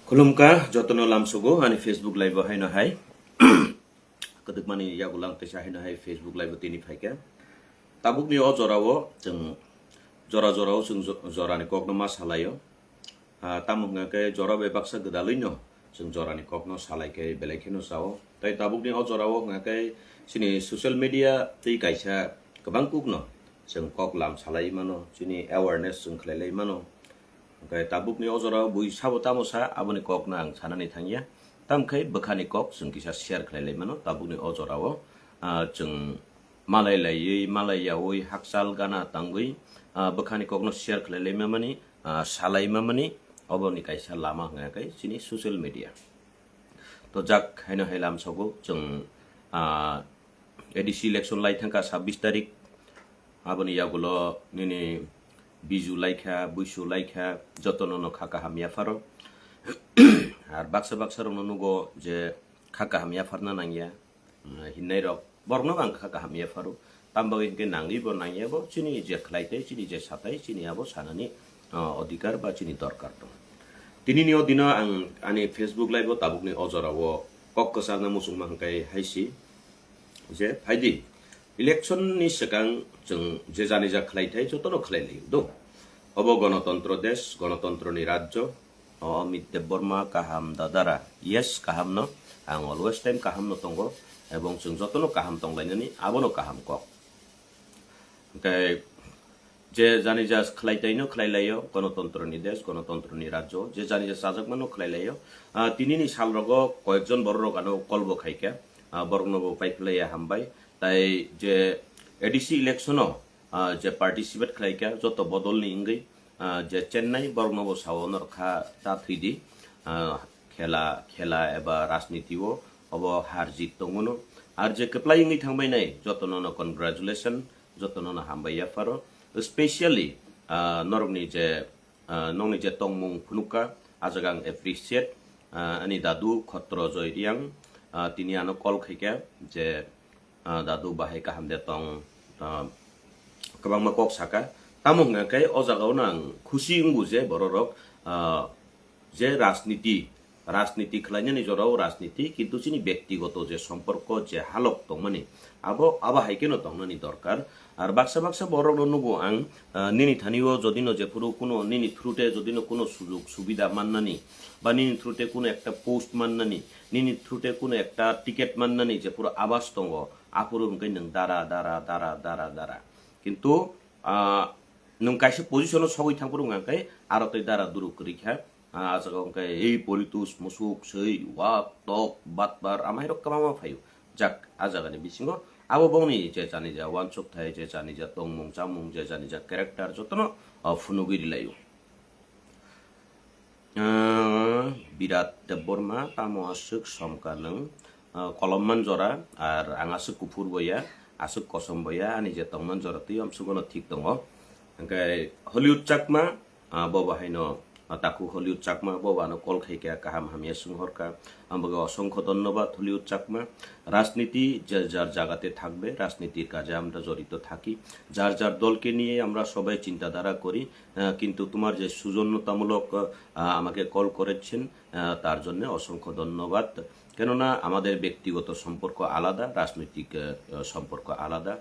Kulumka jotono lamsugo ani Facebook live hay no hay kaduk mani ya gulang te hay no hay Facebook live tini phaika tabuk ni o jorawo jeng jora sung jorani kokno masalayo tamung ke jora bebaksa gedalino sung jorani kokno salai ke belekino sao tai tabuk ni o jorawo ngake sini social media ti kaisa kabang kukno sung kok lam salai mano sini awareness sung khlelai mano Kaya tabuk ni ojora bui sabo tamo sa aboni kok nang sana ni thangya tam kai bakhani kok sung kisa share khlai mano tabuk ni ojora wo jeng malai malaya oi haksal gana tangui bakhani kok no share khlai mamani salai mamani oboni kaisa lama nga kai sini social media to jak haino helam sogo jeng edisi election lai thangka 26 tarik aboni yagulo nini biju laika buisu laika jotono no khaka hamia faro ar baksa ro nugo je khaka hamia farna nangya hinai rok borno bang khaka hamia faro tambagi ke nangi bo nangya bo chini je khlaite chini je satai chini abo sanani অধিকার বা chini দরকার তো tini ni odina ang ani Facebook live tabuk ni ojora wo kokkasa na musung mangkai haisi je phaidi election ni sekang jeng je jani ja khlaitai jotono khlailei do obo গণতন্ত্র দেশ গণতন্ত্র ni rajyo Amit Deborma kaham dadara yes kaham no ang always time kaham no tongo ebong jeng jotono kaham tonglainani abono kaham kok kai je jani ja khlaitai no khlailayo গণতন্ত্র ni desh গণতন্ত্র ni rajyo je jani ja sajak mano khlailayo tini ni sal rogo koyekjon borro gano kolbo khaika borno paipleya hambai tai je edisi electiono je participate khlaika joto bodol ni ingai je chennai borno sawonor kha ta thidi khela eba rajnitiwo obo har jit tongono ar je apply ngai thangbai nai jotono no congratulation jotono no hambaya faro especially norogni je nongni je tongmung phunuka ajagang appreciate ani dadu khotro joiriang tini ano call khaika je dadu bahai ka hamde tong kabang makok saka tamung nga kai ojagao nang khushi ungu je bororok je রাজনীতি khlainya ni jorao রাজনীতি কিন্তু chini ব্যক্তিগত যে সম্পর্ক যে halok tongmani abo haikeno tongmani দরকার আর বাক্সা বড় নুগো আং নিনি থানিও যদিনো যে পুরো কোনো নিনি থ্রুতে যদিনো কোনো সুযোগ সুবিধা মান্নানি বা নিনি থ্রুতে কোনো একটা পোস্ট মান্নানি নিনি থ্রুতে কোনো একটা টিকেট মান্নানি যে পুরো আবাস তঙ্গ আপুরুম কৈ নং দারা কিন্তু নং কাইসে পজিশন সবই থাংপুরুম গাंकाय আরতই দারা দুরু করিখা আজাগাंकाय এই পলিতুস মুসুক sei wap tok batbar amai rok kamama phayu jak ajagani bisingo abo bongni je jani ja wansok thai je jani ja tongmung chamung je jani ja character jotono funugiri layu birat deborma tamo asuk somkaneng kolomman jora ar angasuk kufur boya asuk kosom boya ani je tongman jora ti amsugono thik tongo angkai Hollywood chakma boba haino তাকু Hollywood Chakma ববানো কল খাইকা কাহাম হামিয়া সুংহরকা আমবাগে অসংখ্য ধন্যবাদ হলিউড চাকমা রাজনীতি যার জায়গাতে থাকবে রাজনীতির কাজে আমরা জড়িত থাকি যার দলকে নিয়ে আমরা সবাই চিন্তাধারা করি কিন্তু তোমার যে সুজন্যতামূলক আমাকে কল করেছেন তার জন্য অসংখ্য ধন্যবাদ কেননা আমাদের ব্যক্তিগত সম্পর্ক আলাদা রাজনৈতিক সম্পর্ক আলাদা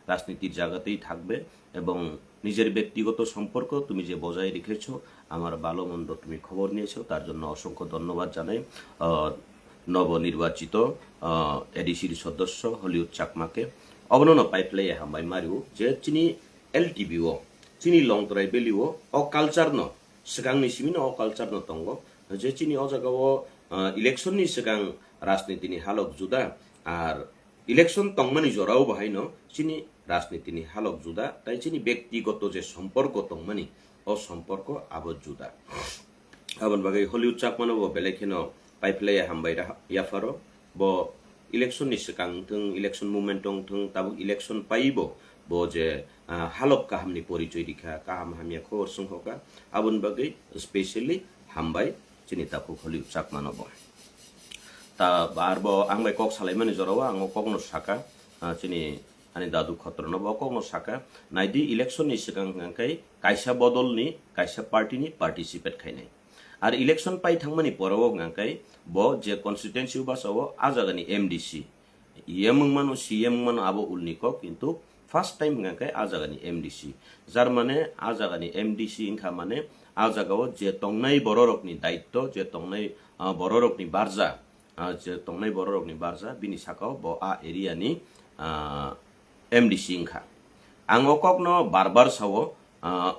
রাজনীতির জায়গাতেই থাকবে এবং নিজের ব্যক্তিগত সম্পর্ক তুমি যে বজায় রেখেছো আমার ভালো মন্দ তুমি খবর নিয়েছো তার জন্য অসংখ্য ধন্যবাদ জানাই নবনির্বাচিত এডিসির সদস্য হলিউড চাকমাকে অবনন পাইপ্লে হামবাই মারিও যে চিনি এলটিবিও চিনি লংতরাই বেলিও অ কালচার ন সিগাংনি সিমিন অ কালচার ন তঙ্গ যে চিনি অ জায়গাও ইলেকশননি সিগাং রাজনীতিনি হালক জুদা আর ইলেকশন তংমানি জরাও বাহাইনো চিনি রাজনীতিনি হালক জুদা তাই চিনি ব্যক্তিগত যে সম্পর্ক তংমানি ও সম্পর্ক আবদ জুদা আবন বাগে হলিউড চাকমানো ব বেলেখেনো পাইপ্লাই হামবাই ইয়াফারো ব ইলেকশন নি সিগাং থং ইলেকশন মুভমেন্ট থং তাবু ইলেকশন পাইবো ব যে হালক কাহামনি পরিচয় দিখা কাহাম হামিয়া খবর সংহকা আবন বাগে স্পেশালি হামবাই চিনি তাকু হলিউড চাকমানো ব ta barbo angbai kok salaimani jorawa ang kokno saka chini ani dadu khotrono bo kokno saka naidi election ni sikang kai kaisa bodol ni kaisa party ni participate khainai আর election পাই থাংমানি পরেও গাঙ্কাই ব যে constituency বাসাও আজাগানি MDC ইয়েমং মানো CM মানো আবো উলনিকক কিন্তু first time গাঙ্কাই আজাগানি MDC যার মানে আজাগানি এমডিসি ইনকা মানে আজাগাও যে তংনাই বড়রকনি দায়িত্ব যে তংনাই বড়রকনি বারজা যে তংনাই বড়রকনি বারজা বিনি সাকাও ব আ এরিয়ানি এমডিসি ইনকা आं okokno barbar sawo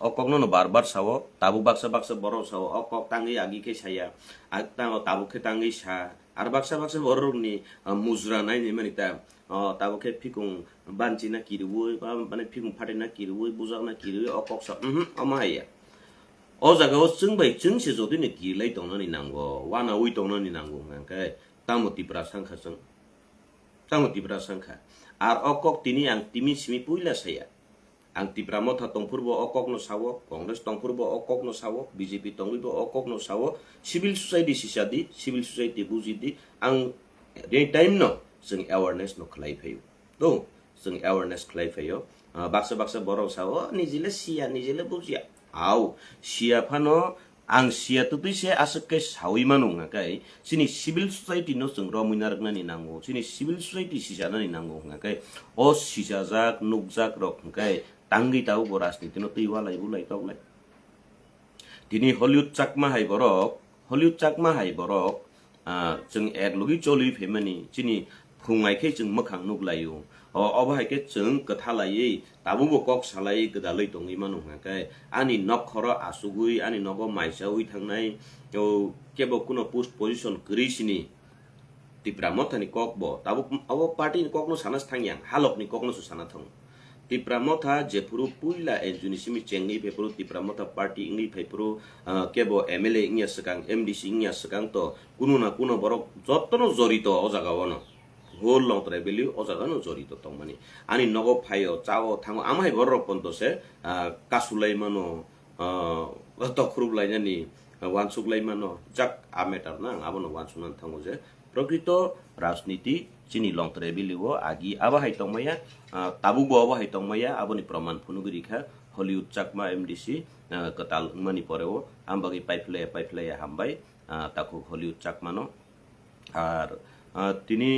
okokno no barbar sawo tabu baksa boro sawo okok tangi agi ke saya akta tabu ke tangi sa ar baksa boro ni muzra nai ni manita tabu ke pikung banci na kirui ba mane pikung phate na kirui bujak na kirui okok sa amaya o jaga o jengbai jengse jodi ni kilai tongna ni nango wana ui tongna ni nango ngkai tamuti prasangkha jeng tamuti prasangkha ar okok tini ang timi simi puila saya ang tipramot hatong purbo okok no sawo Congress tong purbo okok no sawo BJP tong ibo okok no sawo civil society sisadi civil society bujidi ang day time no sing awareness no khlai phayo to sing awareness khlai phayo baksa boro sawo nijile bujia au sia phano ang sia tutu se asake sawi manung ngakai sini civil society no sing rominar ni nango sini civil society sisana ni nango ngakai o sisajak nukjak rok ngakai tangi tau bo rajniti no tuiwa lai bulai tok lai tini Hollywood chakma hai borok jeng ek logi choli femani chini phungai ke jeng makhang nuk layo obai ke jeng kathalai tabu bo kok salai gadalai tongi manu ngakai ani nokhoro asugui ani nogo maisaui thangnai o kebo kuno post position grisini tipramotani kok bo tabu abo party ni kok no sanas thangyang halok ni kok no susana thang tipramotha jepuru puila enjunisimi chengi pepuru tipramotha party ingli pepuru kebo MLA ingya sekang MDC ingya sekang to kuno borok jottono jorito o jaga wono hol long travel o jaga no jorito tongmani ani nogo phayo chawo thango amai borok ponto se kasulai mano to khrublai nani wansuklai mano jak ametar na abono wansunan thango je প্রকৃত রাজনীতি চিনি লংতরে বিলিও আগি আবা হাইতংমায়া তাবুগো আবা হাইতংমায়া আবনি প্রমাণ ফুনুগিরিখা Hollywood Chakma MDC কতাল মানি পরেও আমবাগি পাইফলে হামবাই তাকু Hollywood চাকমানো আর তিনি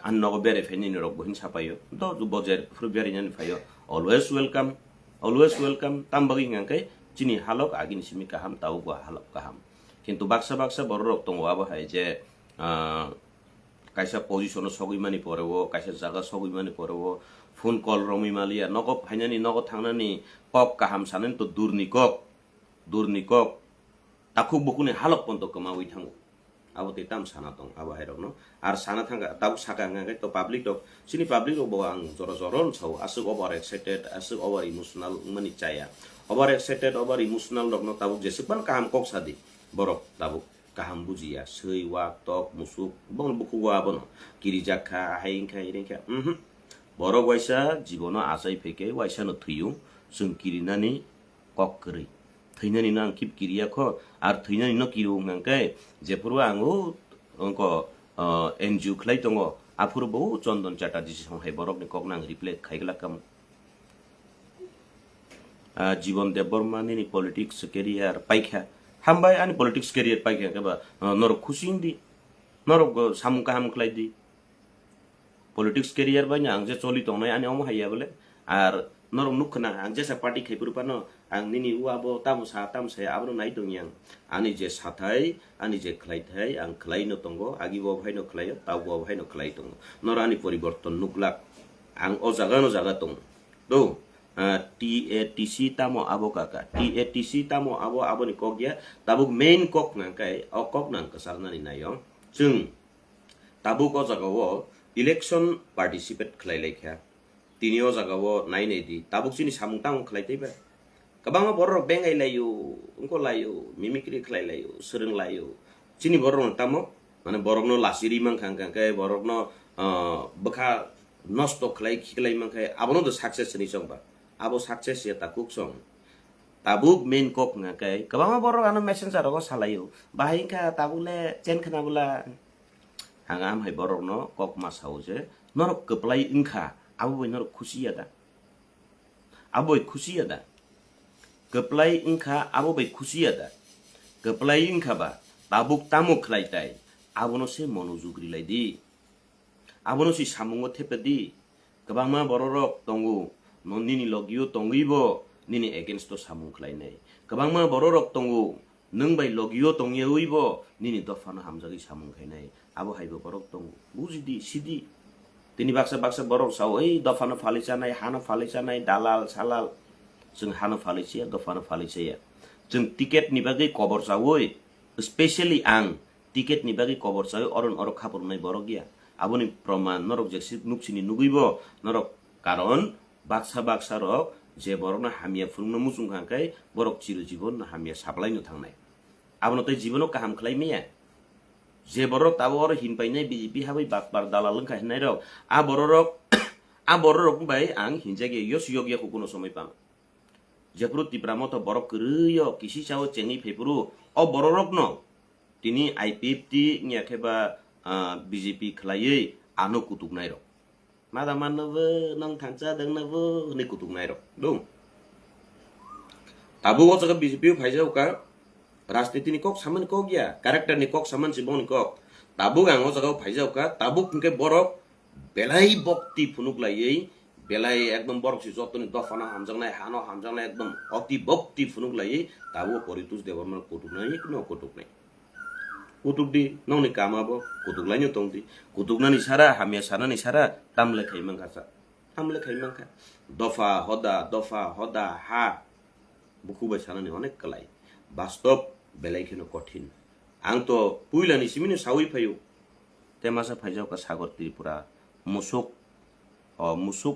আন্নগো বেরে ফেনিনি rock বহিন সাপাইও তো বজের ফুরবিয়ারিনানি ফাইও অলওয়েজ ওয়েলকাম তামবাগি ngakai চিনি হালক আগিনি সিমি কাহাম তাবুগো হালক কাহাম কিন্তু বাক্সা বড় রক দङ আবা হাই যে kaisa position sogui mani porebo kaisa jaga sogui mani porebo phone call romi malia nogo phainani nogo thangnani kok kaham sanen to durnikok takuk bukuni halok ponto kamawi thango abo te tam sana tong abo hairok no ar sana thanga tabu saka ngai to public to sini public ro bawang joron chau asuk over excited asuk over emotional mani chaya over excited over emotional rok no tabu jesepan kaham kok sadi borok tabu kaham bujia sei wak tok musuk bon buku wa bono kiri jakha haingkha iringkha borok waisa jibono asai pheke waisa no thuyu sung kirinani kok kri thainani nang kip kiriya kho ar thainani no kiru ngangkai jepuru angu onko NGO khlai tongo afur bo Chandon Chatterjee songhai borok ni kok nang replay khaigla kam Jibon দেববর্মানি ni politics career paikha hambai ani politics career paikha kaba norok khusindi norok samung kaham khlaidi politics career banya angje choli tongnai ani omo haiya bole ar norok nukhna angje sa party khaipurpano ang nini uabo tamu sa abro nai dongyang ani je sathai ani je khlaithai ang khlai no tongo agi bo bhai no khlai taw bo bhai no khlai tongo norani poriborton nuklak ang o jaga tong do TATC tamo abo kaka TATC tamo abo ni kokya tabuk main kok ngkai o kok nang kasarna ni nayo chung tabuk o jagawo election participate khlai lekha tinio jagawo nai nei di tabuk sini samung tang khlai teiba kabang borro bengai layo ungko layo mimikri khlai layo sereng layo sini borro tamo mane borok no lasiri mang khang kai borok no bakha nosto khlai khiklai mang kai abono do success ni songba abo success ya takuk song tabuk main kok ngakai kabang borok ano messenger ko salayo bahing ka tabule chen khana bula hangam hai borok no kok mas hause norok keplai ingkha abo boy norok khusi ada keplai ingkha abo boy khusi ada keplai ingkaba tabuk tamuk klaitai abono se monojuk rilaidi abono si samungo thepedi kebangma bororok tongu nini logio tongibo nini against to samung klainai kebangma bororok tongu nungbai logio tongye uibo nini dofana hamjagi samung khainai abo haibo borok tongu bujidi sidi tini baksa borok saw dofana phalisanai hana phalisanai dalal salal जों हानो फालिसिया दफानो फालिसिया जों ticket नि बागै cover जावै specially आं ticket नि बागै cover जावै अरन अरक खाबरनाय बरगिया आबोनि प्रमाण नरक जेसि नुक्सिनि नुगैबो नरक कारण बाक्सा रक जे बरना हामिया फुंनो मुसुं खांखाय बरक चिर जीवन हामिया साबलायनो थांनाय आबोनो तै जीवनो काहाम खलायमिया जे बरक तावर हिनपायनाय बिजेपि हाबै बाकबार दालाल लंखा हिनाय रक आ बरक बाय आं हिनजागे यस योग्य को कोनो समय palm Japru tipramoto borok keruyo kisi cawo cengi pepuru borok no tini IPFT nyakeba BJP kelaye anu kutuk nairo mada manawe nang tangca deng nawe ni kutuk nairo dong tabu wo saka BJP phaija uka rastiti ni kok saman kok ya karakter ni kok saman sibong ni kok tabu gang wo saka phaija uka tabu ke borok belai bokti punuk laye belai ekdom borok si jotoni dofana hamjangnai hano hamjangnai ekdom অতি ভক্তি ফুনুক লাই তাবো পরিতুস দেবরমান কুতুক নাই kutuk di nong ni kamabo kutuk lainyo tongdi kutuk nani sara hamia sana ni sara tamle khaimang kasa dofa hoda ha buku ba sana ni onek kalai bastop belai khino kothin ang to puilani simini sawi phayo temasa phaijau ka sagar tripura musuk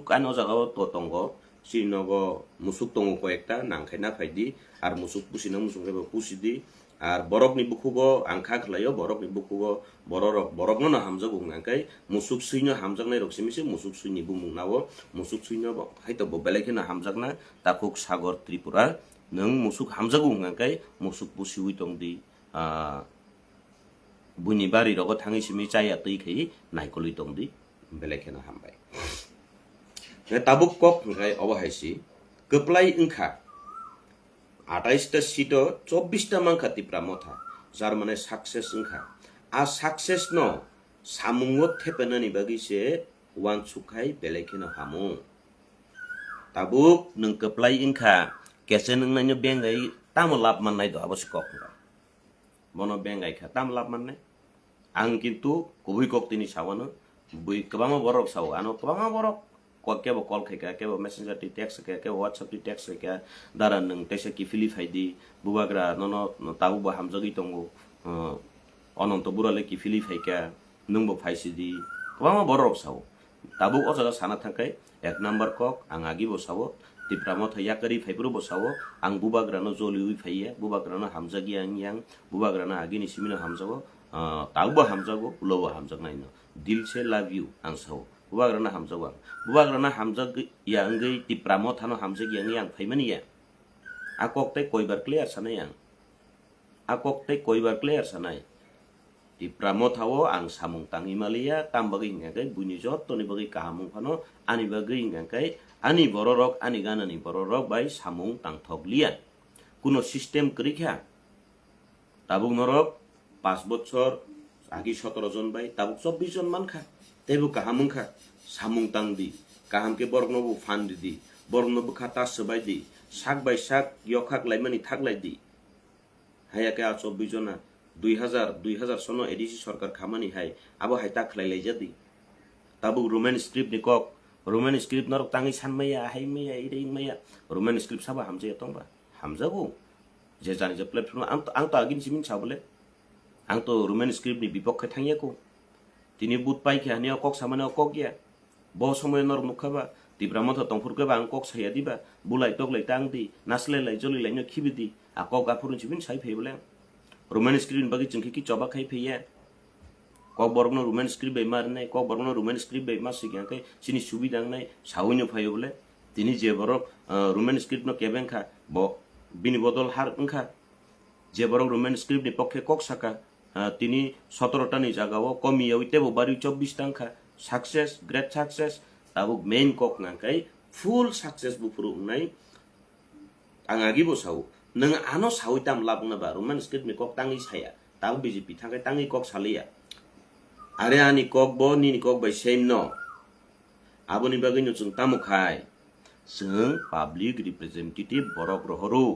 kan o jagao to tongo sinogo musuk tongo ko ekta nangkhaina phaidi ar musuk pusina musuk rebo pusidi ar borok ni bukugo angkha khlayo borok ni bukugo borok no hamjago ngangkai musuk suino hamjagnai rok simisi musuk suini bumung nawo musuk suino haito bo belekina hamjagna takuk sagar tripura nang musuk hamjago ngangkai musuk pusiwi tongdi buni bari rogo thangi simi chaya tui khei naikoli tongdi belekina hambai tabuk kok ngai obahaisi keplai engkha 28টা সিটো 24টা মাংখা তিপ্রা মথা যার মানে success engkha a success no samungo thepena ni bagi se wan sukai belekina hamu tabuk nung keplai engkha kese nung nanyo bengai tamlap manai do abos kok mono bengai kha tamlap manai ang kintu kubui kok tini sawano bui kebama borok saw ano kebama borok kebo call kaya kebo messenger di text kaya whatsapp di text kaya daran nang tesa ki fili faidi bubagra no tabu ba hamjagi tongo onon to burale ki fili fai kaya nung bo faisi di kama borok saw tabu o jaga sana thangkai ek number kok ang agi bo sawo tipramot yakari faibru bo sawo ang bubagra no joli ui faiya bubagra no hamjagi yang bubagra na agi ni simino hamjago tabu ba hamjago ulo hamjagnai no dil se love you ang sawo bubagrana hamjag yang gei tipramo thano hamjag yang phaimani ya akok te koibar clear sanai tipramo thawo ang samung tangi malia tambagi ngai buni jot to ni bagi kahamung phano ani bagi ngai ani bororok ani ganani bororok bai samung tang thoglia kuno system krikha tabuk norok 5 বছর agi 17 John bai tabuk 24 John mankha tebu kahamung kha samung tangdi kaham ke bornobu fund di bornobu khata sabai di sak bai sak yokhak laimani thaklai di haya ke 24 jona 2000 sono edisi sarkar khamani hai abo haita khlai lai jadi tabu roman script ni kok roman script norok tangi sanmaya haimaya iring maya roman script saba hamje tongba hamjago je jani je platform ang to agin simin sabole ang to roman script ni bipokhe thangyako tini but pai khe ani kok samane kok ya bo somoy nor nukhaba tibramo tho tongfur ke bang kok saya diba bulai tok lai tang di nasle lai joli lai no khibidi akok gafurun chibin sai phebole roman screen bagi chungki ki choba khai pheya kok borgno roman script be marne kok borgno roman script be masik yang kai sini subidang nai sawinyo phayobole tini je borok roman script no keben kha bo bini bodol har engkha je borok roman script ni pokhe kok saka tini 17টা ni jagao komi yaute bo bari 24 tangkha success great success tabuk main kok ngangkai full success bu puru nai angagi bo sau nang ano sawi tam labung na ba Roman script ni kok tangi saya tahu BJP tangkai tangi kok salia are ani kok bo ni kok by same no abo ni bagay nyo chung tamukai seng public representative borok rohoro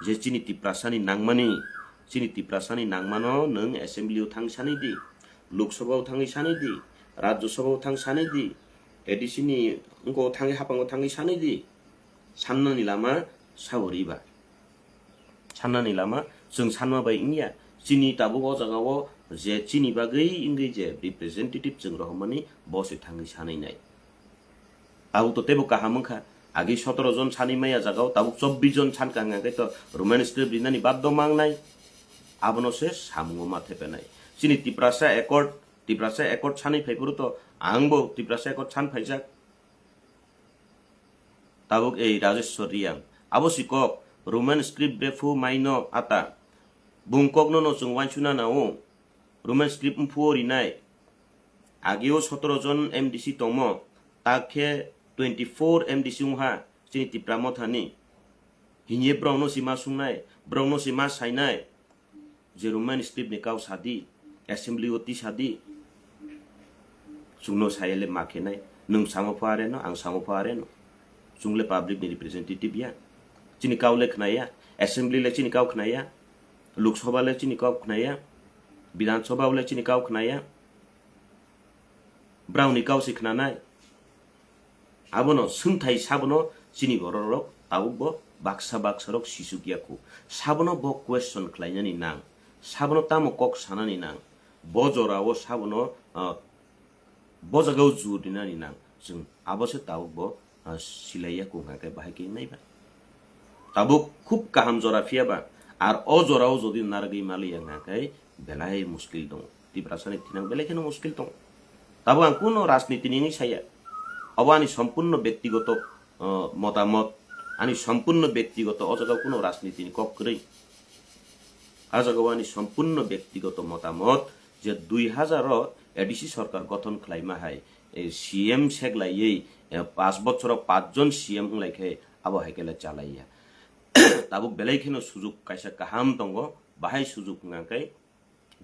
je chini tiprasani nangmani chini tiprasani nangmano nang assembly thang sani di lok sabha thang sani di rajya sabha thang sani di edisini ngko thang hapang thang sani di sanni lama sawri ba sanni lama sung sanma bai ingya chini tabu go jagawo je chini bagai ingai je representative jeng rohmani bose thang sani nai tabu to tebo kahamangkha agi 17 জন ছানি মাইয়া জাগাও তাবুক 24 জন ছান কাঙ্গাকে তো Roman script দিনানি বাদ্য মাংনাই আবনসে সামুঙ্গ মাথে পেনাই চিনি Tiprasa accord ছানি ফাইপুরু তো আংবো তিপ্রাসা একর্ড ছান ফাইজাক তাবুক এই রাজেশ্বর রিয়াং আবসি কক রোমান স্ক্রিপ্ট বেফু মাইনো আতা বুংকক নো जों वाइसुना नाओ রোমান স্ক্রিপ্ট ফুরি নাই আগেও 17 জন এমডিসি তমো তাকে 24 MDC ha chini tipra mothani hinye brongno sima sungnai brongno sima sainai je roman script ni kau sadi assembly oti sadi sungno saile makenai nung samo pare no ang samo pare no sungle public ni representative ya chini kau le khnaya assembly le chini kau khnaya lok sabha le chini kau khnaya bidhan sabha le chini kau khnaya browni kau sikhnanai abono sungthai sabono chini bororok tabubo baksa rok sisukiaku sabono bo question khlainani nang sabono tamo kok sanani nang bojorao sabono bojagau judinani nang जों abose tabubo silaiya kungake bahaki naiba tabuk খুব কাহাম জরা ফিয়াবা আর অ জরাও যদি নারগি Malia ngakai belai muskil dong tibrasani tinang belai keno muskil dong tabu ang kuno রাজনীতি ni saya অবানি সম্পূর্ণ ব্যক্তিগত মতামত আনি সম্পূর্ণ ব্যক্তিগত অজাগাও কোনো রাজনীতি কক করেই আজাগাওয়ানি সম্পূর্ণ ব্যক্তিগত মতামত যে 2000 এডিসি সরকার গঠন খাইমা হাই সিএম সেগলাই 5 বছর 5 জন সিএম লাইখে আবো হাইকেলে চালাইয়া তাবুক বেলাইখেনো সুযোগ কাইসা কাহাম দঙ্গ বাহাই সুযোগ ngakai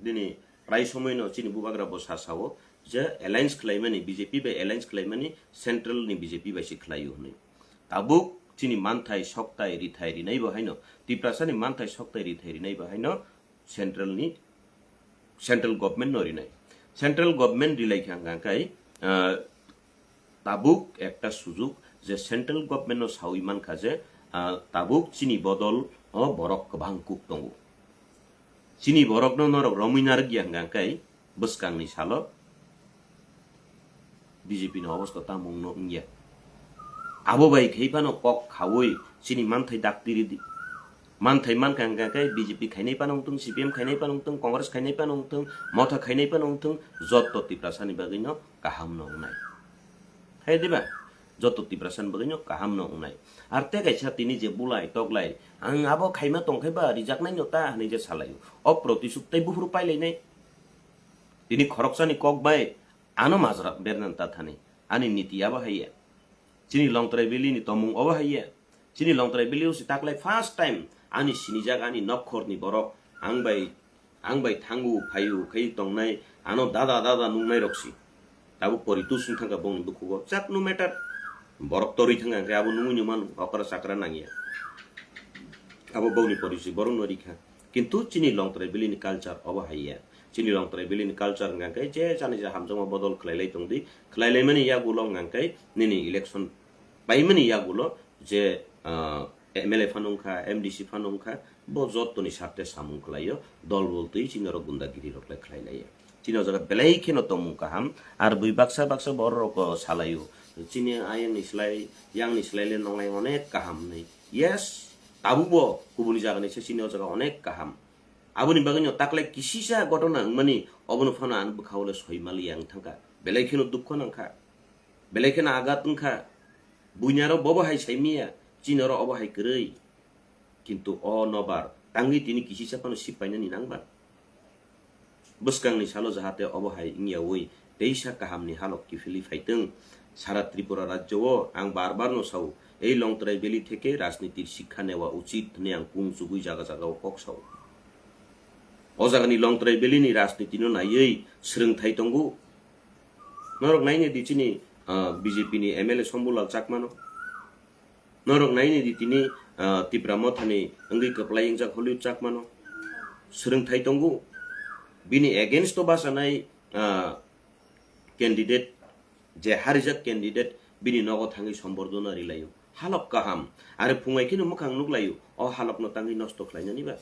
দিনে প্রায় সময় ন চিনি বুবাগ্রা বসাসাও যে অ্যালায়েন্স ক্লাইমানি বিজেপি বা অ্যালায়েন্স ক্লাইমানি সেন্ট্রাল নি বিজেপি বাইসি খ্লাইও হনি তাবুক চিনি মানথাই সক্তাই রিথাইরি নাই বহাইনো তিপ্রাসানি মানথাই সক্তাই রিথাইরি নাই বহাইনো সেন্ট্রাল গভর্নমেন্ট নরি নাই সেন্ট্রাল গভর্নমেন্ট রিলাইখাঙ্গাকাই তাবুক একটা সুযোগ যে সেন্ট্রাল গভর্নমেন্ট সাউই মানখা যে তাবুক চিনি বদল বরক ভাংকুক দङ চিনি বরক নরক রমিনার গিয়াঙ্গাকাই বসকাংনি সালো BJP no অবস্থা তা মংনো ইয়া আবো বাই খেইপানো কক খাওই চিনি মানথাই ডাক্তিরি দি মানথাই মানকাঙ্গাকাই BJP খাইনাই পানংতং CPM খাইনাই পানংতং কংগ্রেস খাইনাই পানংতং মথা খাইনাই পানংতং যত তিপ্রাসানি বাগৈনো কাহাম নংনাই হাই দিবা যত তিপ্রাসানি বাগৈনো কাহাম নংনাই আর তে গাইছা তিনি যে বুলাই তগলাই আং আবো খাইমা তংখাইবা রিজাকনাই নতা হানি যে সালায়ু অপ্রতিশুক্তাই বুফুরু পাইলাইনাই তিনি খরকসানি কক বাই ano mazra bernan tathani ani niti abahaya chini longtrai beli ni tomung abahaya chini longtrai beli usi taklai first time ani sini jaga ani nokhor ni borok angbai thangu phayu khei tongnai ano dada nungnai roksi tabu poritu sung thanga bong bukugo chak no matter borok tori thanga ke abu nungu nyuman okara sakra nangia abu bongni porisi borong norikha kintu chini longtrai beli ni culture abahaya chini longtrai beli ni culture ngakai je jani ja hamjama bodol khlailai tongdi khlailai mani ya gulo ngakai nini election paimani ya gulo je MLA fanungkha MDC fanungkha bo jottoni sarte samung khlaio dol boltoi chinoro gundagiri roklai khlailai chino jaga belai kheno tomung kaham ar bui baksa borok salayo chini ayang nislai yang nislaile nonglai onek kaham nei yes tabubo kubuni jaga ni chini jaga onek kaham aboni bagino taklai kisisa gotona mani obono fana an bukhaule soimali yang thangka belaikeno dukho nangkha belaikeno agat ngkha buinyaro bobahai saimia chinoro obahai krei kintu o nobar tangi tini kisisa pano sipaina ni nangba buskangni salo jahate obahai ingyawi teisa kahamni halok kifili faiteng sara tripura rajyo ang barbar no sau এই লংতরাই বেলি থেকে রাজনীতির শিক্ষা নেওয়া উচিত নে আং পুংসুগুই জায়গা জায়গাও ককসাও o jagani longtrai belini rajniti no naiei srengthai tongu norok naine di chini BJP ni MLA Sombulal Chakmano norok naine di tini Tipra Mothani angi keplaing jak holu Chakmano srengthai tongu bini against to basanai candidate je harijak candidate bini nogo thangi sombordona rilayo halok kaham are pungai kinu mukhang nuklayo o halok no tangi nosto khlainani ba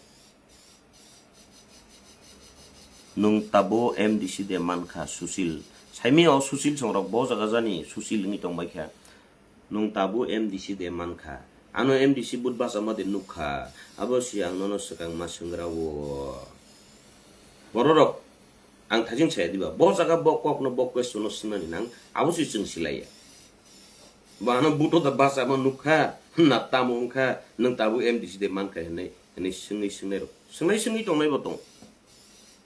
nung tabo MDC de mankha Susil saimi o Susil songrok bo jaga jani Susil ni tongbai kha nung tabo MDC de mankha ano MDC budbas amade nukha abo siang nono sekang masengrawo bororok ang thajing chhe diba bo jaga bo kok no bo question no sinani nang abo si chung silaya bana buto da basa ma nukha na tamungkha nung tabo MDC de mankha ne singai tongnai botong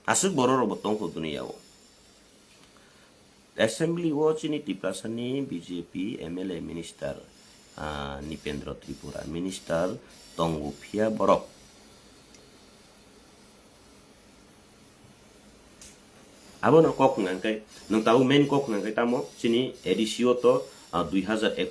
asuk bororo botong ko duniyawo assembly watch ni Tiprasani BJP MLA minister Nipendra Tripura minister Tongu Phia Borok abo no kok nangkai nang tahu main kok nangkai tamo sini edisio to 2021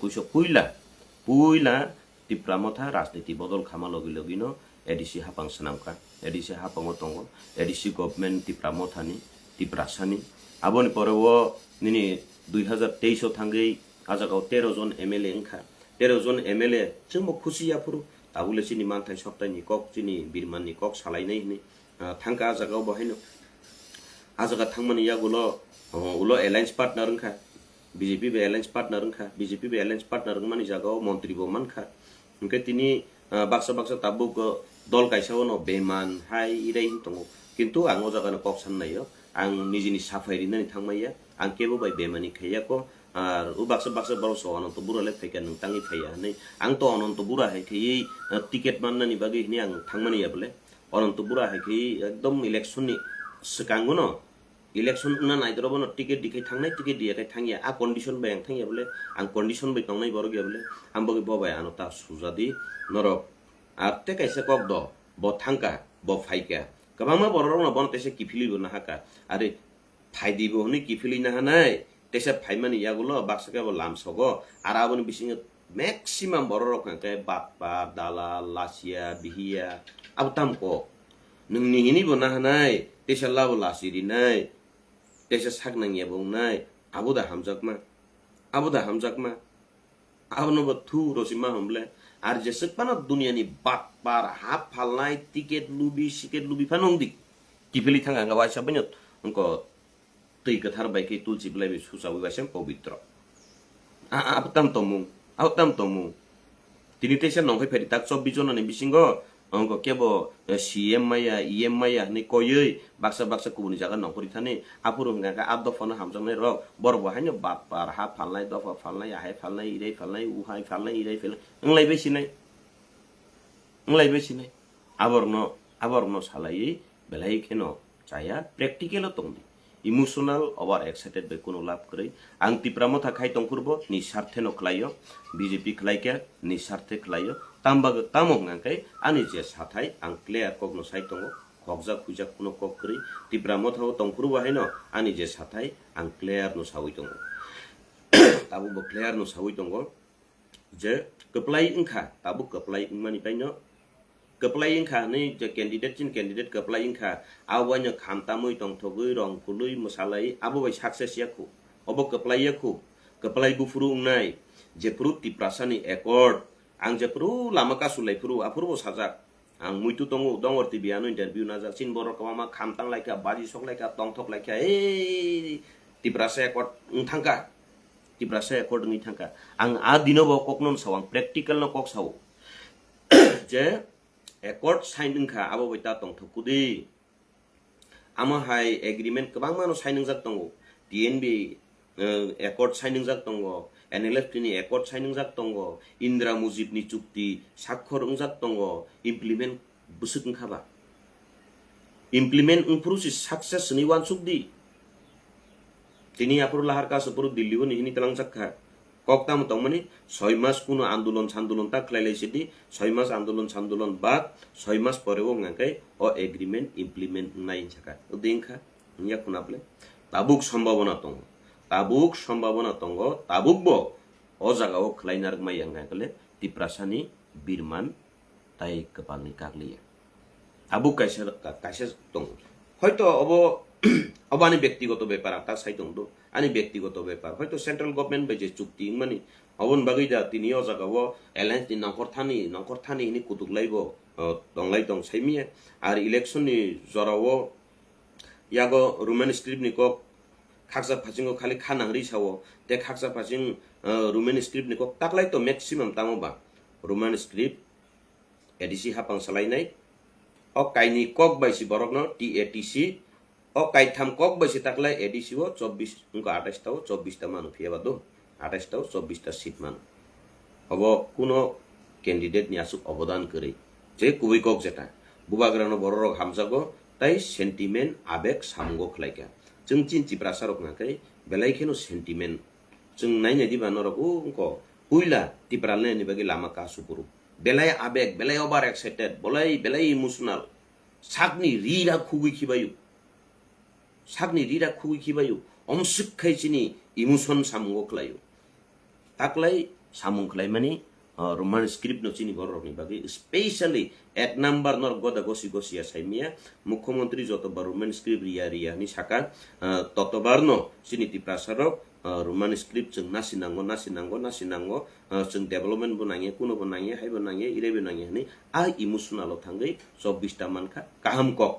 puila Tipramotha rajniti bodol khama logino edisi hapang senamka edisi hapang otongo edisi government Tipramothani Tiprasani aboni porewo nini 2023 thangai ajagao 13 jon MLA engkha 13 jon MLA chemo khusiya puru tabule sini manthai soptani kok chini birmani kok salainai ni thangka ajagao bahaino ajaga thangmani yagulo ulo alliance partner engkha BJP be alliance partner engkha BJP be alliance partner mani jagao montri bo mankha engke tini baksa tabuk dol kaisao no beman hai irei tongo kintu ang o jaga no kok sannayo ang nijini safai rinani thangmaiya ang kebo bai bemani khaiya ko ar u baksa baro so anonto bura le fekan nang tangi phaiya nei ang to anonto bura hai khei ticket mannani bagi ni ang thangmani ya bole anonto bura hai khei ekdom election ni sekango no election na nai dorobo no ticket dikai thangnai ticket dia kai thangya a condition bai ang thangya bole ang condition bai tongnai boro gya bole ambogi bobai anota sujadi norok arte kaisa kok do bo thangka bo phaika kabama bororong na bon tese kifili bo na haka are phaidi bo ni kifili na hanai tese phaimani yagulo baksaka bo lamsogo araboni bising maximum bororok ka bappa dala lasia bihia abtam ko nungni hini bo na hanai tese labo lasiri nai tese saknang yabong nai abuda hamjakma abno bo thu rosima humble আর যে সেকপানা দুনিয়ানি বাটপার half ফালনাই ticket লুবি ফানংদি কিফেলি থাঙ্গা গাওয়া সাবনত অঙ্ক তৈ কথার বাইকে তুলসি বলাই সুসাবি বাসেন পবিত্র আবতাম তমু তিনি তেসে নংখাই ফেরি তাক 24 জননি বিসিঙ্গ অঙ্ক কেব CM মাইয়া নি কয়ই বাক্সা কুবুনি জায়গা নকরি থানে আপুর গাকা আব দফানো হামজামনে র বড় বহাইনো বাটপার হাফ ফালনাই দফা ফালনাই আহাই ফালনাই ইরাই ফালনাই উহাই ফালনাই ইরাই ফালনাই Nglai besinai aborno salai belai kheno chaya practical tongdi emotional over excited be kono lab krai ang Tipramotha khai tongkurbo ni sarthe no khlaio BJP khlaike ni sarthe khlaio tamong ngkai ani je sathai ang clear kogno sai tongo khokja khuja kuno kok kri Tipramotha tongkurbo haino ani je sathai ang clear no sawi tongo tabu bo clear no sawi tongo je keplai engkha tabu keplai mani paino keplai engkha ni je candidate keplai engkha awanya khamtamui tongthogui rong pului musalai abo bai success yakhu obo keplai bufuru nai je pru Tiprasani accord ang je pru lamaka sulai pru apurbo sajak ang muitu tongo dongor tv anu interview najak sin borok kama khamtang laika baji sok laika tongthok laika Tiprasa accord thangka Tiprasa accord ngi thangka ang adino bo koknon sawang practical no kok saw je accord signing kha abo baita tongthokudi ama hai agreement kabang mano signing jak tongo TNB accord signing jak tongo NLF ni accord signing jak tongo Indra Mujib ni chukti sakhor ungjak tongo implement busuk khaba implement process success ni wan sukdi tini apur lahar ka sapuru Delhi ni telang jakha ককতাম তংমানি 6 মাস কোনো আন্দোলন সান্দোলন তা খাইলাইছিদি 6 মাস আন্দোলন সান্দোলন বাদ 6 মাস পরেও ngakai ও agreement implement নাই জাকা ওদিনখা নিয়া খুনাবলে তাবুক সম্ভাবনা দङ তাবুক ব ও জায়গাও খাইনার মাই ngaikale তিপ্রাসানি বিরমান তাই কপালনি কাগলিয়া তাবুক কাইসা দङ হয়তো অবানি ব্যক্তিগত ব্যাপার তা সাইদং দো আনি ব্যক্তিগত ব্যাপার হয়তো সেন্ট্রাল গভর্নমেন্ট বাজে চুক্তি মানে অবন বাগৈদা তিনি ও জায়গাও এলায়েন্স ni নংকরথানি হিনি কুতুকলাইব দংলাই দং সাইমিয়া আর election ni জরাও ইয়াগো Roman script ni cock খাকসা ফাচিং খালি খানাংরি সাও তে খাকসা ফাচিং রোমান স্ক্রিপ্ট ni কক তাকলাই তো ম্যাক্সিমাম তামবা রোমান স্ক্রিপ্ট এডিসি হাপাং সালাইনাই ও কাইনি কক বাইসি বরকনো টিএটিসি ও কাইথাম কক বাইসি তাকলাই এডিসি ও 24 উনকো 28 টাও 24 টা মানু ফিয়াবা দো 28 টাও 24 টা সিট মানু अब কোনো ক্যান্ডিডেট নি আসুক অবদান করে যে কুবই কক যেটা বুবাগ্রানো বড় রক হামজাগো তাই সেন্টিমেন্ট আবেগ সামগো খলাইকা जों चिन्ति प्रासारक नाकै बेलायखेनो सेन्टिमेन्ट जों नायनाय दिबा नरक उंको उइला तिप्रालने नि बागै लामा कासुपुरु बेलाय आबेग बेलाय ओभार एक्साइटेड बेलाय इमोशनल सागनि रिरा खुगै खिबायु अमसुक खाइसिनि इमोशन सामगो खलायु ताकलाय सामुं खलाय मानि रोमान स्क्रिप्ट नो चिनि बररनि बागै स्पेशली एक नम्बर नर गदा गसिया साइमिया मुख्यमंत्री যতবার रोमान स्क्रिप्ट रिया नि साका ततबारनो सिनिति प्रासारक रोमान स्क्रिप्ट जों नासिनांगो जों डेभलपमेन्ट बनाङे कुनो बनाङे हाय बनाङे इरे बनाङे नि आ इमोशनल थांगै 24 टा मानखा काहाम कक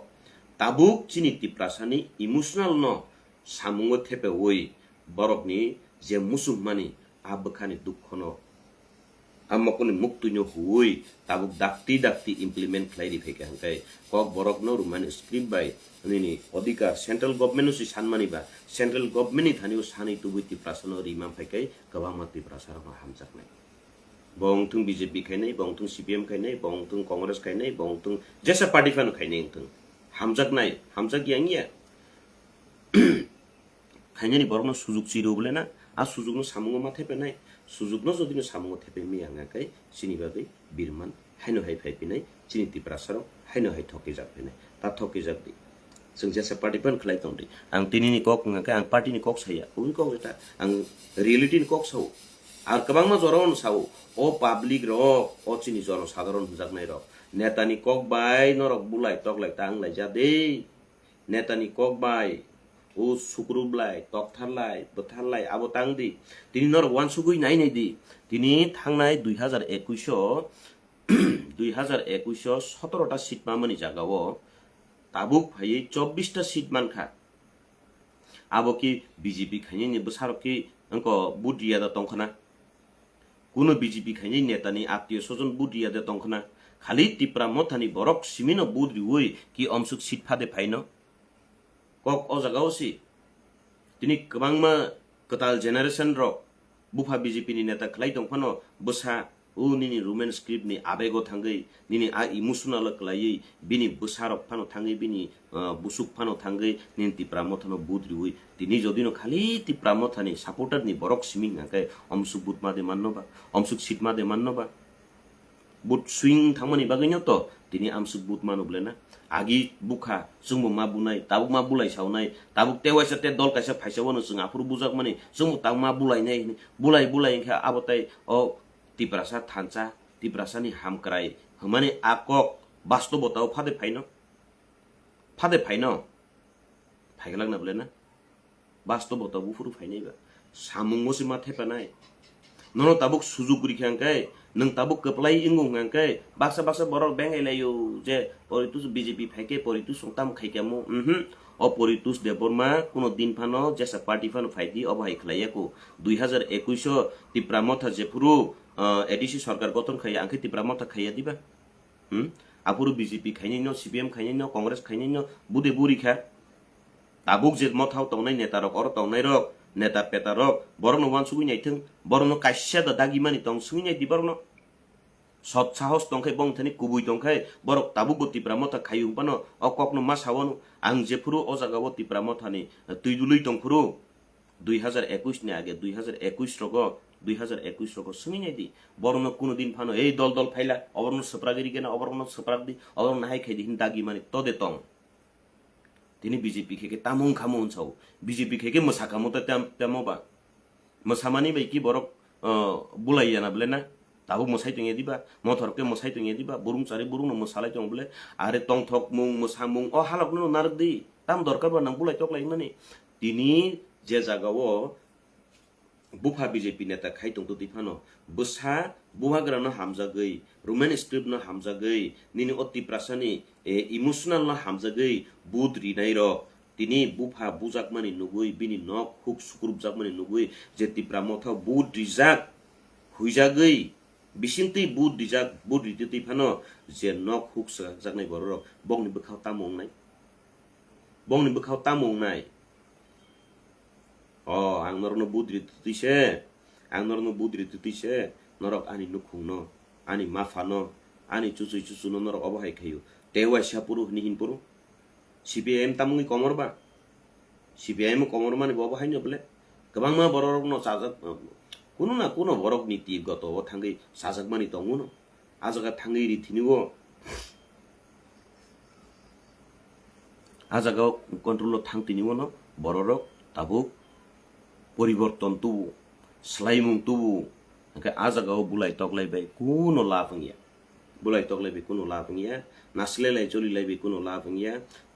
ताबुक चिनिति प्रासानि इमोशनल न सामुंगो थेपे ओइ बरकनि जे मुसुमानि आबखानि दुखनो आमकनि मुक्तुनो हुई ताबुक दाक्ति इम्प्लिमेंट खलाइरि फेके हंकाय कक बरकनो रोमान स्क्रिप्ट बाय नि अधिकार सेंट्रल गवर्नमेंट सि सानमानिबा सेंट्रल गवर्नमेंट नि थानिउ सानै तुबुति प्रासनो रिमाम फेकै गबामाति प्रासारनो हामजाकनाय बंगथुं बीजेपी खायनाय बंगथुं सीपीएम खायनाय बंगथुं कांग्रेस खायनाय बंगथुं जेसा पार्टी फान खायनाय थुं हामजागियानिया खायनायनि बरकनो सुजुग चिरो बोलेना आ सुजुगनो सामुंगो माथे पेनाय सुजुगनो जदिनो सामुंगो थेपे मियाङाकै सिनिबागै बिरमान हायनो हाय फाइपिनाय चिनिति प्रासारक हायनो हाय थके जाफिनाय ता थके जाबदि जों जेसा पार्टी फान खलाय दंदि आं तिनिनि कक ngakai आं पार्टीनि कक साया उन कक एटा आं रियलिटी नि कक साव आर गोबांमा जरावन साव ओ पाब्लिक र ओ चिनि जन साधारण हुजाकनाय र नेतानि कक बाय नरक बुलाय तकलाय ता आंलाय जादे नेतानि कक बाय ओ सुक्रुबलाय तकथारलाय बथारलाय आबो तांदि तिनि नर वान सुगुइ नायनाय दि तिनि थांनाय 2021 17 टा सीट मामनि जागावो ताबुक फायै 24 टा सीट मानखा आबो कि बीजेपी खायनि बसारकि अंको बुद्रिया दा तंखना कुनो बीजेपी खायनि नेतानि आत्मीय स्वजन बुद्रिया दा तंखना खाली तिप्रा मथानि बरक सिमिनो बुद्रि होय कि अमसुक सीट फादे फाइनो कक ओ जागावसि तिनि गोबांमा कताल जेनारेशन र बुफा बीजेपी नि नेता खलाय दंफानो बसा ओ निनि रोमान स्क्रिप्ट नि आबेगो थांगै निनि आ इमोशनल खलायै बिनि बसारक फानो थांगै बिनि बुसुक फानो थांगै निनि तिप्रा मथानो बुद्रि होय तिनि जदिनो खाली तिप्रा मथानि सपोर्टर नि बरक सिमिं नाकै अमसुक बुत मादे मान्नोबा अमसुक सीट मादे मान्नोबा बुत स्विंग थांमानि बागैनो त तिनि आमसुक बुत मानुब्लेना आगि बुखा जोंबो मा बुनाय ताबु मा बुलाय सावनाय ताबु तेवाइसा ते दल काइसा फाइसावनो जों आफुर बुजाक माने जों ताबु मा बुलायनाय बुलाय इंखा आबताय ओ तिप्रासा थानचा तिप्रासानि हामक्राय हमाने आकक बास्तबताव फादे फाइनो फाइगलांना बोलेना बास्तबताव बुफुरु फाइनायबा सामुंगोसि माथे पानाय ननो ताबुक सुजुग रिखांकाय नों ताबुक कपलाय इंगुंगांकाय बाक्सा बरक बेंगायलायो जे परितुस बीजेपी फाइके परितुस संताम खाइकामो अ परितुस देबरमा कुनो दिन फानो जेसा पार्टी फानो फाइदि अबाय खलायको 2021 तिप्रा मथा जेफुरु एडिसी सरकार गठन खाय आंखे तिप्रा मथा खाया दिबा आपुरु बीजेपी खायनिनो सीपीएम खायनिनो कांग्रेस खायनिनो बुदे बुरिखा ताबुक जे मथाव तंनाय नेता रक अर तंनाय रक नेता पेता रक बरनो वान सुगुइनायथों बरनो काइसा दा दागिमानि तं सुगुइनाय दि बरनो सत साहस तंखाय बंथानि कुबुइ तंखाय बरक ताबुक तिप्रा मथा खायु पानो अककनो मा सावनो आं जेफुरु ओ जागाव तिप्रा मथानि तुइदुलै तंफुरु 2021 नि आगे 2021 रग 2021 roko sungini di borno kuno din phano ei dol dol phaila oborno sepragiri gena oborno sepragdi oborno hai khaidi hindagi mani tode tong tini BJP kheke tamung khamu unchau BJP kheke mosakamu ta tamo ba mosamani bai ki borok bulai yana blena tabu mosai tunge diba motor ke mosai tunge diba burung cari burung no mosalai tong bule are tong thok mung mosamung o halak no nardi tam dorkar ba nang bulai tok lai mani tini je jagao bufa BJP neta khai tong to difano busa buha grano hamjagei roman script no hamjagei nini oti prasani emotional no hamjagei bud rinai ro tini bufa bujak mani nugui bini nok huk sukurup jak mani nugui je tipra motha bud rijak huijagei bisinti bud rijak bud rititi phano je nok huk sa jaknai borok bongni bkhau tamong nai bongni bkhau tamong nai ang norno budri tutise ang norno budri tutise norok ani nukhungno ani mafano ani chuchu no norok obahai khayu tewa sapuru nihin puru CPM tamungi komorba CPM komor mane obahai no bole kabangma borok no sajak kuno na kuno borok niti goto thangai sajak mani tonguno ajaga thangai ri thiniwo ajaga control thangtiniwo no borok tabuk পরিবর্তন তুবু স্লাইমুং তুবু আজাগাও বুলাই তকলাই by কোনো লাভ গিয়া বুলাই তকলাই by কোনো লাভ গিয়া নাসলে লাই চলি লাই by কোনো লাভ গিয়া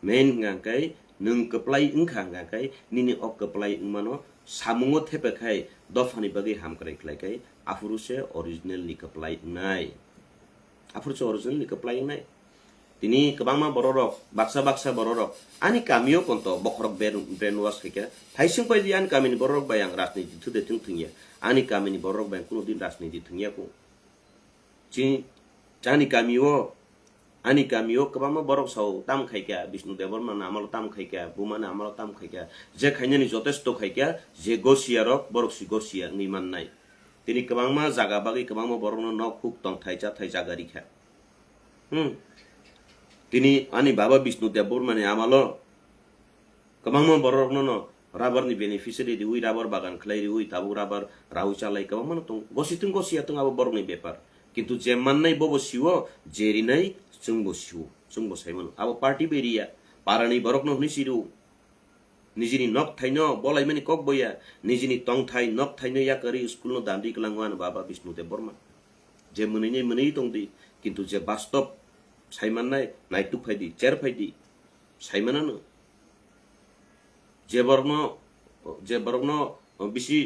মেন গাঙ্কাই নং কপ্লাই ইংখা গাঙ্কাই নিনি অক কপ্লাই ইংমানো সামুঙ্গ থেপেখাই দফানি বাগै হামকরাই খলাইকাই আফুরুসে অরিজিনাল নি কপ্লাই নাই আফুরুসে অরিজিনাল নি কপ্লাই নাই tini kebangma bororok baksa bororok ani kamio ponto bokrok brainwash keke thaising pai dian kami ni bororok bayang rasniti thude thungya ani kami ni bororok bayang kuno din rasniti thungya ko chani kamio kebangma borok sau tam khaika Vishnu Devorman amalo tam khaika bumana amalo tam khaika je khainani jotesto khaika je gosiarok borok si gosia ngiman nai tini kebangma jaga bagi kebangma borok no nok huk tong thaija gari kha tini ani baba Vishnu Devorman amalo kebangma borok no rubber ni beneficiary di ui rubber bagan khlai ui tabu rubber rahu chalai kebangma tong gosia tung abo borok ni bepar kintu jeman nai bobo siwo jeri nai chungbo saimon abo party beria parani borok no nisiru nijini nok thaino bolai mani kok boya nijini tong thai nok thaino yakari school no dandi klangwan baba Vishnu Devorman je munei tongdi kintu je bastop saiman nai naituk phaidi cher phaidi saimanano je borno bisi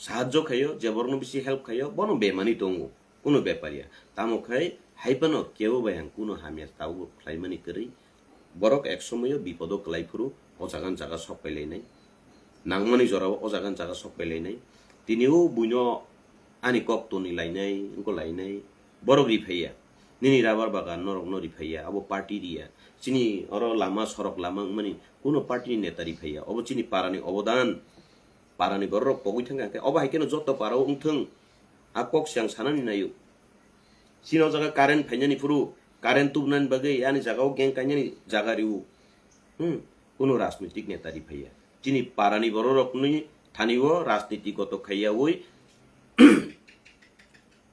সাহায্য খাইও যে বর্ণ বেশি help খাইও বনো বেমানি দঙ্গো কোনো ব্যাপারিয়া তামো খাই হাইপানো কেউ বায়াং কোনো হামিয়া তাও খাইমানি করি বরক এক সময় বিপদ ক্লাইফুরু অজাগান জায়গা সব পাইলাই নাই নাংমানি জরাও অজাগান জায়গা সব পাইলাই নাই তিনিও বুইনো আনি কক তনি লাইনাই ইনকো লাইনাই বরক রিফাইয়া নিনি রাবার বাগান নরক নরিফাইয়া আবো পার্টি রিয়া চিনি অর লামা সরক লামা মানে কোনো পার্টি নেতা রিফাইয়া অব চিনি পারানি অবদান parani borok pogui thanga ke oba haikeno joto parao ungthung akok siang sanani nayu sino jaga current phainani furu current tubnan bagai yani jagao geng kanyani jaga riu kono rajnitik neta ri phaiya chini parani borok ni thaniwo rajnitigoto khaiya oi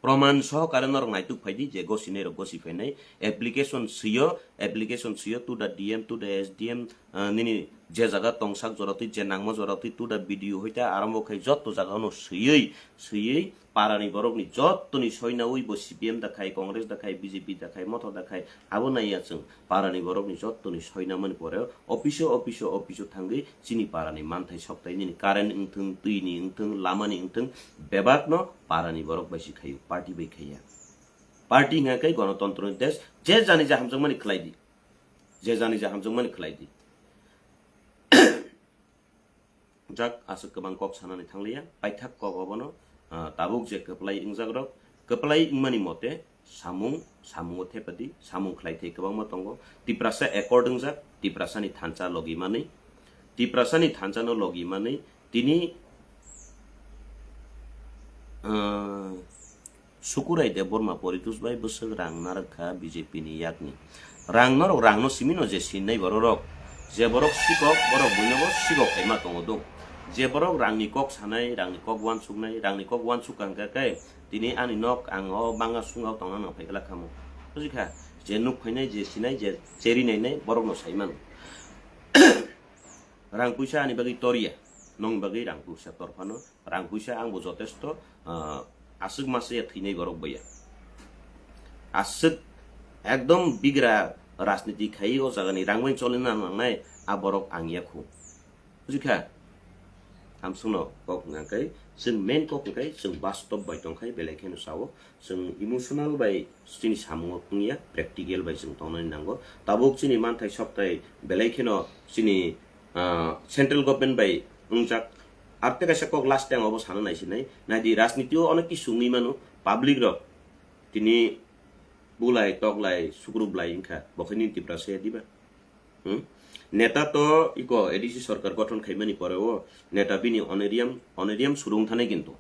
প্রমাণ সহকারে নরক নাইতুক ফাইদি যে গসিনে গসি ফাইনাই application CO to the DM to the SDM নিনি যে জায়গা তংসাক জরতি যে নাংমা জরতি টু দা ভিডিও হইতা আরম্ভ খাই যত জায়গানো সইই পারানি বরকনি যতনি সইনা উইব সিপিএম দেখাই কংগ্রেস দেখাই বিজেপি দেখাই মত দেখাই আবো নাইয়াচং পারানি বরকনি যতনি সইনা মানে পরে অফিসো থাঙ্গি চিনি পারানি মানথাই সপ্তাহে নিনি কারেন্ট ইংথং তুইনি ইংথং লামানি ইংথং বেবাক ন পারানি বরক বাইসি খাইও পার্টি बै खाइया पार्टी ngakai गणतन्त्र देश जे जानि जा हमजों माने खलाइदि जे जानि जा हमजों माने खलाइदि जाक आसो गोबां कक सानानै थांलिया बायथाक कक अबनो ताबुक जे कप्लाइ इंजाग्रक कप्लाइ इंमानि मते सामुंग थेपदि सामुं खलाइथे गोबां मतंगो तिप्रासा एकर्डिं जाक तिप्रासानि थानचा लगिमानै तिप्रासानि थानचानो लगिमानै तिनि Sukurai de borma poritus bai busuk rang narka BJP ni yakni rangno simino je sinai borok je borok sikok borok buino sikok ema tongo dong je borok rangni kok sanai rangni kok wan suknai rangni kok wan sukang kai tini ani nok ang o banga sungau tongna no phaikala khamu bujikha je nuk phainai je sinai je cheri nai borok no saiman rang puisa ani bagi toria nong bagi rang puisa torfano rang puisa ang bo jotesto asuk mase thinai borok baya asuk ekdom bigra রাজনীতি খাই ও জাগানি রাংবাই চলে না নাংনাই আবরক আংয়া খু বুঝিখা আম Suno cock নাংকাই जों main cock नांकाय जों বাস্তব by তংখাই বেলাইखेन सावो जों इमोशनल बाय सिनि सामु खुनिया प्रेक्टिकल बाय जों तंनाय नांगो ताबुक सिनि मानथाय सप्ताय बेलाइखेन सिनि सेंट्रल गभर्नमेंट बाय उंजाक आरते कासे কক लास्ट टाइम अबो सानो नायसिनाय नायदि राजनीतिओ अनेक कि सुंगि मानु पाब्लिक र तिनि बुलाय तगलाय सुग्रुबलाय इनखा बखैनि तिप्रासे दिबा नेता तो इको एडिसी सरकार गठन खाइमानि परेओ नेता बिनि अनेरियाम सुरुं थानाय किन्तु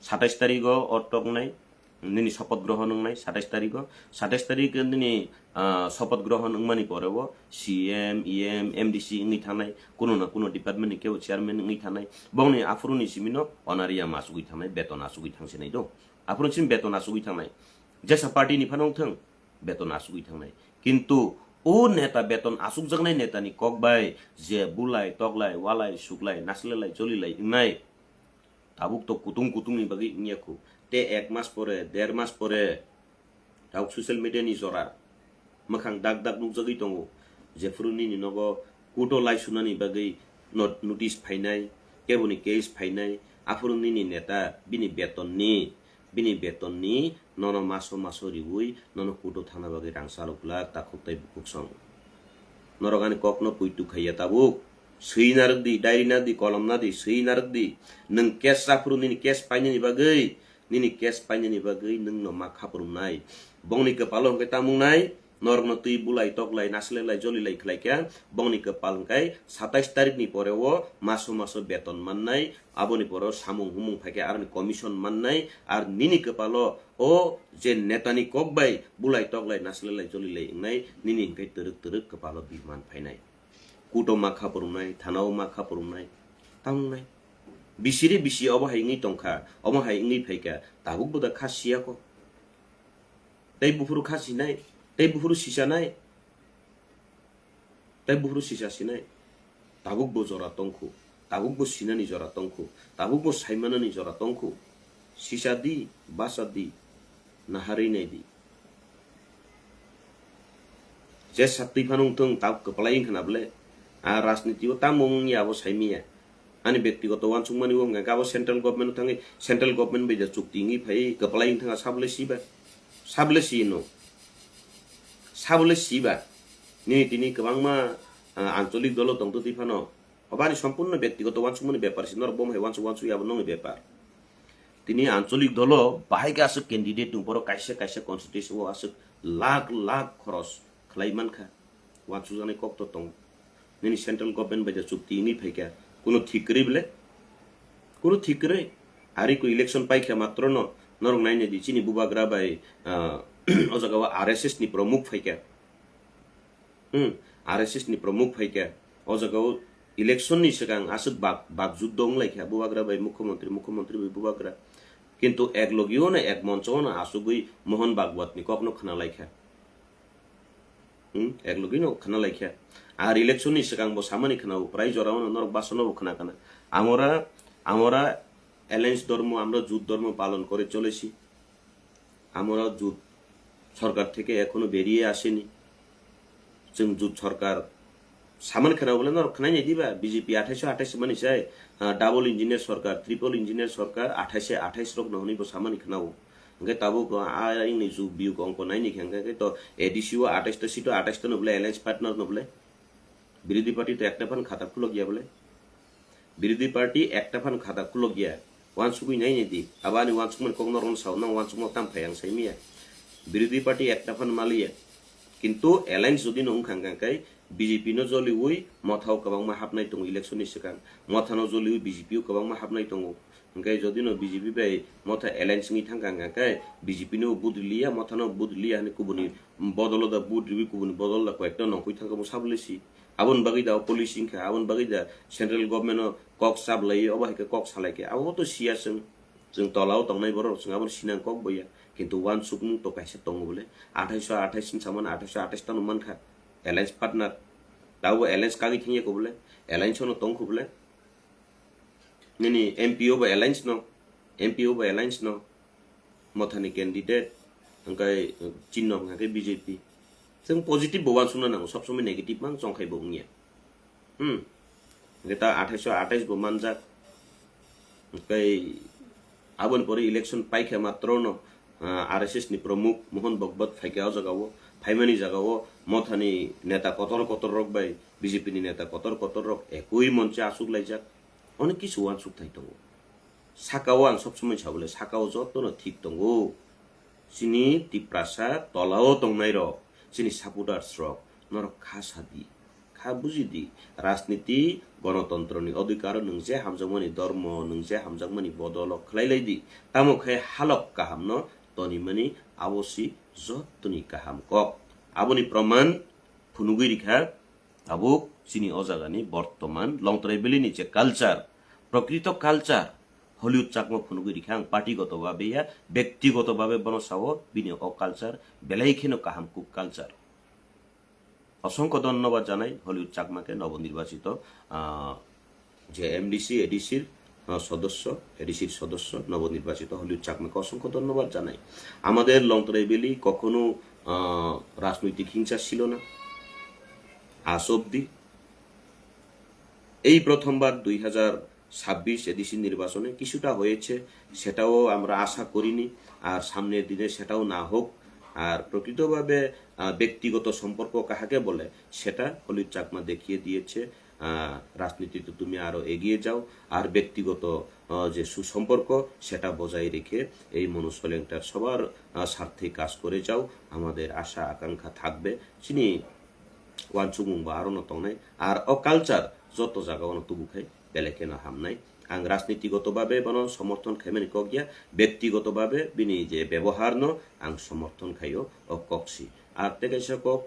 27 तारिखो अटकनाय निनि शपथ ग्रहण नंनाय 27 तारिख निनि शपथ ग्रहण नंमानि परेओ सीएम ईएम एमडीसी इंगि थानाय कुनो ना कुनो डिपार्टमेंट नि केव चेयरमैन इंगि थानाय बंनि आफुरुनि सिमिनो अनारिया मासुगि थानाय बेतन आसुगि थांसिनाय दं आफुरुनि सिम बेतन आसुगि थानाय जेसा पार्टी नि फानों थों बेतन आसुगि थांनाय किन्तु ओ नेता बेतन आसुग जगनाय नेतानि ककबाय जे बुलाय तगलाय वालाय सुगलाय नासलेलाय जलिलाय इंनाय ताबुक तो कुतुं नि बगि इंयाखु ते 1 मास परे 1.5 मास परे दाउक सोशल मीडिया नि जरा मखां दाग दाग नुक जगि दंगो जेफुरुनि नि नगो कुटो लाय सुनानि बगि नोटिस फाइनाय केबुनि केस फाइनाय आफुरुनि नि नेता बिनि बेतननि nono maso riwui nono kuto thana bagi rangsalo kula takutai bukuksong norogani kokno puitu khaya tabuk sui nardi diary nadi kolom nadi sui nardi neng kes sapru nini kes painani bagai neng no makhaprum nai bongni kepalong ke tamung nai norno tui bulai toklai naslelai jolilai khlaikya bongni kepalong kai 27 tarik ni poreo maso beton mannai aboni poro samung humung phake arni commission mannai ar nini kepalo o je netani kokbai bulai toklai naslelai jolilai nai nini kai teruk kepalo biman phainai kuto makhaprum nai thanao makhaprum nai tamung nai bisi obo haingi tongkha obo haingi phaika tabuk boda khasiya ko tei bufuru khasi nai tei bufuru sisa sinai tabuk bo jora tongkhu tabuk bo sinani jora tongkhu tabuk bo saimanani jora tongkhu sisa di basa di nahari nei di je satui phanung tung tab kepalaing khanable a rajniti o tamung ya bo saimia ani ব্যক্তিগত wansungmani wong ga bo central government thangi central government be ja chuktingi phai kepalaing thanga sable sino সাবলে সিবা নি তিনি কবাংমা আঞ্চলিক দল দংতো দিফানো অবানি সম্পূর্ণ ব্যক্তিগত ওয়ানসুমনি ব্যাপার সিনর bomb হে ওয়ানসু ইয়াব নং ব্যাপার তিনি আঞ্চলিক দল বাহাইকে আসে ক্যান্ডিডেট উপর কাইসে কনস্টিটিউশন ও আসে লাখ খরচ খালাইমানখা ওয়ানসু জানে কক্ত তং নিনি সেন্ট্রাল গভর্নমেন্ট বাজে চুক্তি নি ফাইকা কোনো ঠিকরে আরি কো ইলেকশন পাইখা মাত্র নরং নাইনে দি চিনি বুবাগ্রা বাই अजगावा आरएसएस नि प्रमुख फाइका अजगाव इलेक्शन नि सिगां आसुक बागजुद दं लाइखा बुबाग्रा बाय मुख्यमंत्री बाय बुबाग्रा किन्तु एक लगियो ना एक मंचो ना आसुगै मोहन भागवत नि कखनो खाना लाइखा एक लगिनो खाना लाइखा आर इलेक्शन नि सिगां बो सामानि खाना प्राय जराव नरक बासनो खाना আমরা অ্যালায়েন্স ধর্ম আমরা যুদ্ধ ধর্ম পালন করে চলেছি আমরা যুদ্ধ সরকার থেকে এখনো বেরিয়ে আসেনি जों जुत सरकार सामान खाना बोले न रखनाय नै दिबा बीजेपी 28 मानि चाय डाबल इंजिनियर सरकार ट्रिपल इंजिनियर सरकार 28 रक नहनि बो सामान खानाव अंगे ताबो आ इंनि जु बिउ अंक नाइनि खेंगे तो एडीसीओ 28 तो सीटो 28 तो नबले अलायंस पार्टनर नबले विरोधी पार्टी तो एकटा फान खाता खुलो गया बोले विरोधी पार्टी एकटा फान खाता खुलो गया वानसुगुइ नाइनि दि आबानि वानसुमन कोगनरन साव न वानसुमन ताम फायां साइमिया विरोधी पार्टी एकटा फान मालिया किन्तु एलायंस जदि नं खांगांकाय बीजेपी नो जलिउइ मथाव कबां मा हाबनाय दं इलेक्शन नि सिगां मथानो जलिउइ बीजेपी कबां मा हाबनाय दं ओंखाय जदि नो बीजेपी बाय मथा एलायंस नि थांगांगांकाय बीजेपी नो बुदलिया मथानो बुदलिया नि कुबुनि बदलदा बुदरिबि कुबुनि बदलदा कयेकटा नंखै थांगा साबलेसि abon bagi da policing ka abon bagi da central government kok sab lai oba ke kok salai ke abo to sia जों तलाव तंनाय बर जों आबो सिनां कक बया किन्तु वान सुकनु तो काइसे तंग बोले 2828 सिन सामान 2828 तन मानखा एलायंस पार्टनार दाव एलायंस कागि थिंगे को बोले एलायंस नो तंग को बोले नि एमपीओ बा एलायंस नो एमपीओ बा एलायंस नो मथानि कैंडिडेट अंकाय चिन्ह हाके बीजेपी जों पॉजिटिव बवान सुना नांगौ सब समय नेगेटिव मान जंखाय बंगिया गेता 2828 बो मानजा अंकाय आबन परे इलेक्शन पाइखे मात्र न आरएसएस नि प्रमुख मोहन भगवत फाइकेआव जगावो फाइमानि जगावो मथानि नेता कतर कतर रक बाय बीजेपी नि नेता कतर कतर रक एकई मनचे आसुक लाइजाक अनेक किछु आनसुक थाइ दङ साकाव आं सब समय साबले साकाव जतनो ठीक दङ सिनि तिप्रासा तलाव दंनाय र सिनि सापुदार्स रक नर खासादि खा बुजिदि राजनीति गणतन्त्रनि अधिकार नोंजे हामजांमनि धर्म नोंजे हामजांमनि बदल खलाइलायदि तामोखे हालक काहामन तनिमनि आवसि जतनि काहाम कक आबनि प्रमाण फुनुगिरिखा आबो सिनि अजागानि वर्तमान लंतराइबेलिनि जे कालचार प्रकृत कालचार हलिउड चाकमा फुनुगिरिखा आं पार्टीगतभावे या व्यक्तिगतभावे बनसावो बिनि अ कालचार बेलायखेनो काहामकु कालचार असंख्य धन्यवाद जानाय हलिउड चाकमाके नवनिर्वाचित जे एमडीसी एडीसीर सदस्य नवनिर्वाचित हलिउड चाकमाके असंख्य धन्यवाद जानाय आमादेर लंतराइबेली कखनो राजनैतिक हिंसा छिल ना आज अब्दि এই প্রথমবার 2026 এডিসি নির্বাচনে কিছুটা হয়েছে সেটাও আমরা আশা করিনি আর সামনের দিনে সেটাও না হোক আর প্রকৃতভাবে ব্যক্তিগত সম্পর্ক কাহাকে বলে সেটা হলিউড চাকমা দেখিয়ে দিয়েছে রাজনীতিতে তুমি আরো এগিয়ে যাও আর ব্যক্তিগত যে সুসম্পর্ক সেটা বজায় রেখে এই মনুষ্যলেংটার সবার স্বার্থে কাজ করে যাও আমাদের আশা আকাঙ্ক্ষা থাকবে চিনি ওয়ানসুমুং বা আরো নতংনাই আর অকালচার যত জায়গাও তুবুখাই বেলেকেনা হামনাই आं राजनीतिगतभावे बनो समर्थन खाइमानि कगिया व्यक्तिगतभावे बिनि जे व्यवहार न आं समर्थन खायो कक्सि आर तेकाइसा कक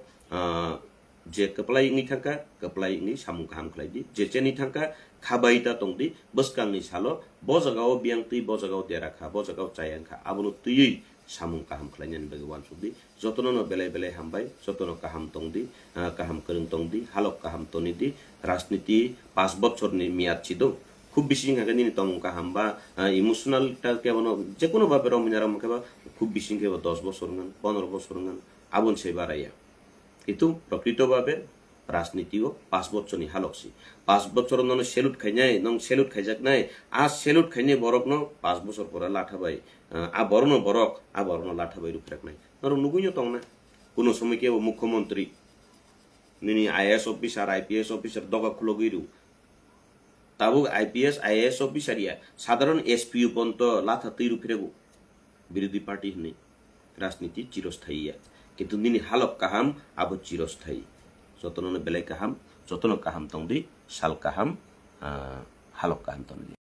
जे कप्लाइंनि थांका कप्लाइंनि सामु गाहाम खालायदि जेचेनि थांका खाबाइता तंदि बसकांनि सालो ब जगाव बियांति ब जगाव देराखा ब जगाव चायांखा आबनो तुयै सामु गाहाम खालायनानि भगवान सुदि जतनो बेलाय बेलाय हामबाय जतनो काहाम तंदि काहाम करन तंदि हालक काहाम तनिदि राजनीति 5 बछरनि मियाद छिदो খুব বেশি হাগে নিনি তমকা হামবা ইমোশনাল টা কেবন যে কোনো ভাবে রমিনা রমকে বা খুব বেশি কেব 10 বছর গান 15 বছর গান আবন সে বাড়াইয়া কিন্তু প্রকৃতভাবে রাজনীতিও 5 বছরনি হালকসি 5 বছর নন সেলুট খাইনাই নং সেলুট খাইজাক নাই আজ সেলুট খাইনে বরক ন 5 বছর পরে লাঠাবাই আ বরন বরক আ বরন লাঠাবাই রুফরাক নাই নর নুগুইও তং না কোন সময় কেব মুখ্যমন্ত্রী নিনি আইএএস অফিসার আইপিএস অফিসার দগা খুলগিরু ताबुक आईपीएस आईएएस अफिसारिया साधारण एसपीयू पन्त लाथा तैरु फिरेगु विरोधी पार्टी हने राजनीति चिरस्थायी किन्तु दिनी हालक काहाम आबो चिरस्थायी जतन बेलाय काहाम जतन काहाम तंदी साल काहाम हालक काहाम तंदी